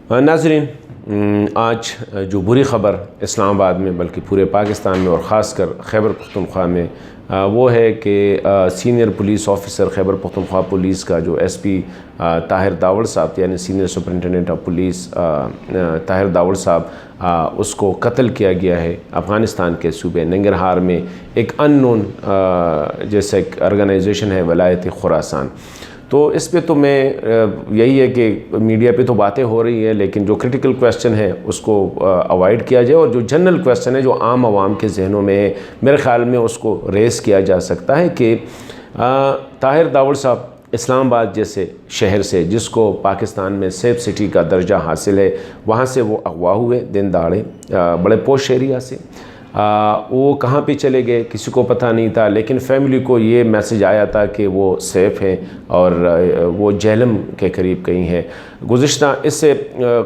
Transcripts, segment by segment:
ناظرین، آج جو بری خبر اسلام آباد میں بلکہ پورے پاکستان میں اور خاص کر خیبر پختونخوا میں وہ ہے کہ senior police officer Khyber Pakhtunkhwa police کا جو ایس پی طاہر داوڑ صاحب یعنی senior superintendent of police Tahir Dawar صاحب اس کو قتل کیا گیا ہے افغانستان کے صوبے ننگرہار میں ایک ان نون جیسے ایک آرگنائزیشن ہے ولایت خراسان۔ تو اس پہ تو میں یہی ہے کہ میڈیا پہ تو باتیں ہو رہی ہیں، لیکن جو کرٹیکل کویسچن ہے اس کو اوائڈ کیا جائے، اور جو جنرل کویسچن ہے جو عام عوام کے ذہنوں میں ہے میرے خیال میں اس کو ریز کیا جا سکتا ہے کہ طاہر داوڑ صاحب اسلام آباد جیسے شہر سے جس کو پاکستان میں سیف سٹی کا درجہ حاصل ہے، وہاں سے وہ اغوا ہوئے دن دہاڑے بڑے پوش ایریا سے۔ وہ کہاں پہ چلے گئے کسی کو پتہ نہیں تھا، لیکن فیملی کو یہ میسج آیا تھا کہ وہ سیف ہیں اور وہ جہلم کے قریب کہیں ہیں۔ گزشتہ اس سے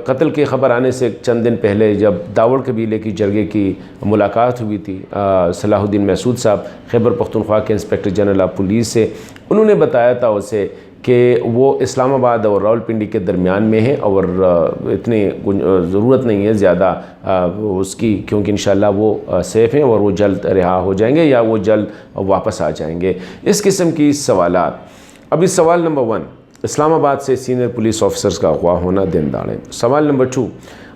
قتل کی خبر آنے سے چند دن پہلے جب داوڑ قبیلے کی جرگے کی ملاقات ہوئی تھی صلاح الدین محسود صاحب خیبر پختونخوا کے انسپکٹر جنرل آف پولیس سے، انہوں نے بتایا تھا اسے کہ وہ اسلام آباد اور راولپنڈی کے درمیان میں ہے اور اتنی ضرورت نہیں ہے زیادہ اس کی، کیونکہ انشاءاللہ وہ سیف ہیں اور وہ جلد رہا ہو جائیں گے یا وہ جلد واپس آ جائیں گے۔ اس قسم کی سوالات۔ ابھی سوال نمبر 1، اسلام آباد سے سینئر پولیس آفیسرز کا اغوا ہونا دن دہاڑے۔ سوال نمبر 2،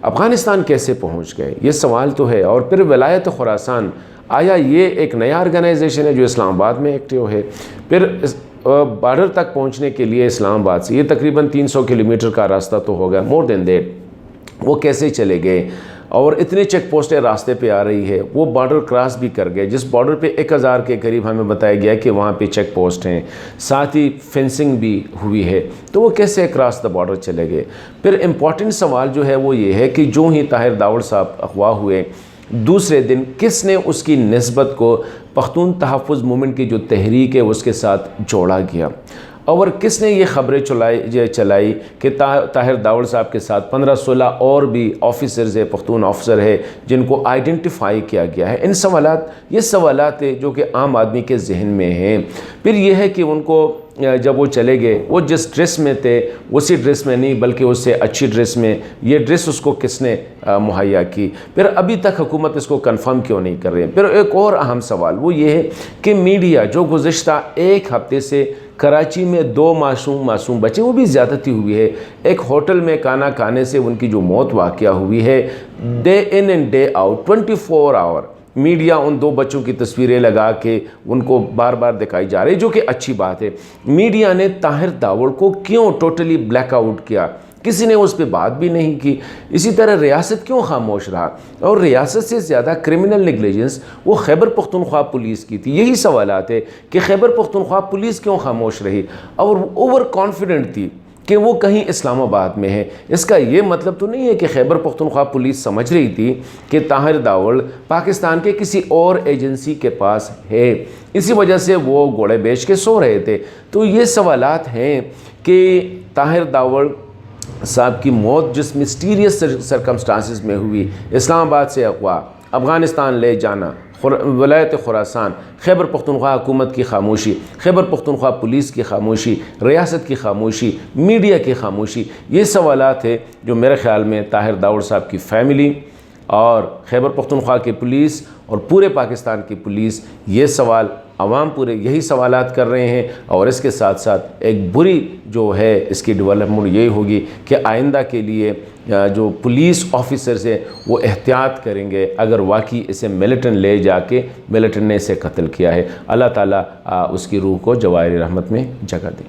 افغانستان کیسے پہنچ گئے؟ یہ سوال تو ہے۔ اور پھر ولایت خراسان، آیا یہ ایک نیا آرگنائزیشن ہے جو اسلام آباد میں ایکٹیو ہے؟ پھر بارڈر تک پہنچنے کے لیے اسلام آباد سے یہ تقریباً 300 کلومیٹر کا راستہ تو ہوگا، مور دین دیٹ، وہ کیسے چلے گئے؟ اور اتنے چیک پوسٹیں راستے پہ آ رہی ہے، وہ بارڈر کراس بھی کر گئے جس بارڈر پہ 1000 کے قریب ہمیں بتایا گیا کہ وہاں پہ چیک پوسٹ ہیں، ساتھ ہی فینسنگ بھی ہوئی ہے، تو وہ کیسے کراس دا بارڈر چلے گئے؟ پھر امپورٹنٹ سوال جو ہے وہ یہ ہے کہ جو ہی طاہر داوڑ صاحب اغوا ہوئے دوسرے دن کس نے اس کی نسبت کو پختون تحفظ مومنٹ کی جو تحریک ہے اس کے ساتھ جوڑا گیا، اور کس نے یہ خبریں چلائی کہ طاہر داوڑ صاحب کے ساتھ 15-16 اور بھی آفیسرز ہیں، پختون آفیسر ہے جن کو آئیڈینٹیفائی کیا گیا ہے؟ یہ سوالات ہیں جو کہ عام آدمی کے ذہن میں ہیں۔ پھر یہ ہے کہ ان کو جب وہ چلے گئے وہ جس ڈریس میں تھے اسی ڈریس میں نہیں بلکہ اس سے اچھی ڈریس میں، یہ ڈریس اس کو کس نے مہیا کی؟ پھر ابھی تک حکومت اس کو کنفرم کیوں نہیں کر رہی ہے؟ پھر ایک اور اہم سوال وہ یہ ہے کہ میڈیا جو گزشتہ ایک ہفتے سے کراچی میں 2 معصوم بچے، وہ بھی زیادتی ہوئی ہے، ایک ہوٹل میں کھانا کھانے سے ان کی جو موت واقعہ ہوئی ہے، day in and day out 24 hour media ان 2 بچوں کی تصویریں لگا کے ان کو بار بار دکھائی جا رہی، جو کہ اچھی بات ہے۔ میڈیا نے طاہر داوڑ کو کیوں ٹوٹلی بلیک آؤٹ کیا؟ کسی نے اس پہ بات بھی نہیں کی۔ اسی طرح ریاست کیوں خاموش رہا؟ اور ریاست سے زیادہ کرمنل نیگلیجنس وہ خیبر پختونخوا پولیس کی تھی۔ یہی سوالات ہے کہ خیبر پختونخوا پولیس کیوں خاموش رہی اور اوور کانفیڈنٹ تھی کہ وہ کہیں اسلام آباد میں ہے؟ اس کا یہ مطلب تو نہیں ہے کہ خیبر پختونخوا پولیس سمجھ رہی تھی کہ طاہر داوڑ پاکستان کے کسی اور ایجنسی کے پاس ہے، اسی وجہ سے وہ گھوڑے بیچ کے سو رہے تھے۔ تو یہ سوالات ہیں کہ طاہر داوڑ صاحب کی موت جس مسٹیریس سرکمسٹانسز میں ہوئی، اسلام آباد سے اغوا، افغانستان لے جانا، ولایت خراسان، خیبر پختونخوا حکومت کی خاموشی، خیبر پختونخوا پولیس کی خاموشی، ریاست کی خاموشی، میڈیا کی خاموشی، یہ سوالات ہیں جو میرے خیال میں طاہر داوڑ صاحب کی فیملی اور خیبر پختونخوا کی پولیس اور پورے پاکستان کی پولیس، یہ سوال عوام پورے یہی سوالات کر رہے ہیں۔ اور اس کے ساتھ ساتھ ایک بری جو ہے اس کی ڈیولپمنٹ یہی ہوگی کہ آئندہ کے لیے جو پولیس آفیسرز ہیں وہ احتیاط کریں گے اگر واقعی اسے ملیٹن لے جا کے ملیٹن نے اسے قتل کیا ہے۔ اللہ تعالیٰ اس کی روح کو جواہر رحمت میں جگہ دے۔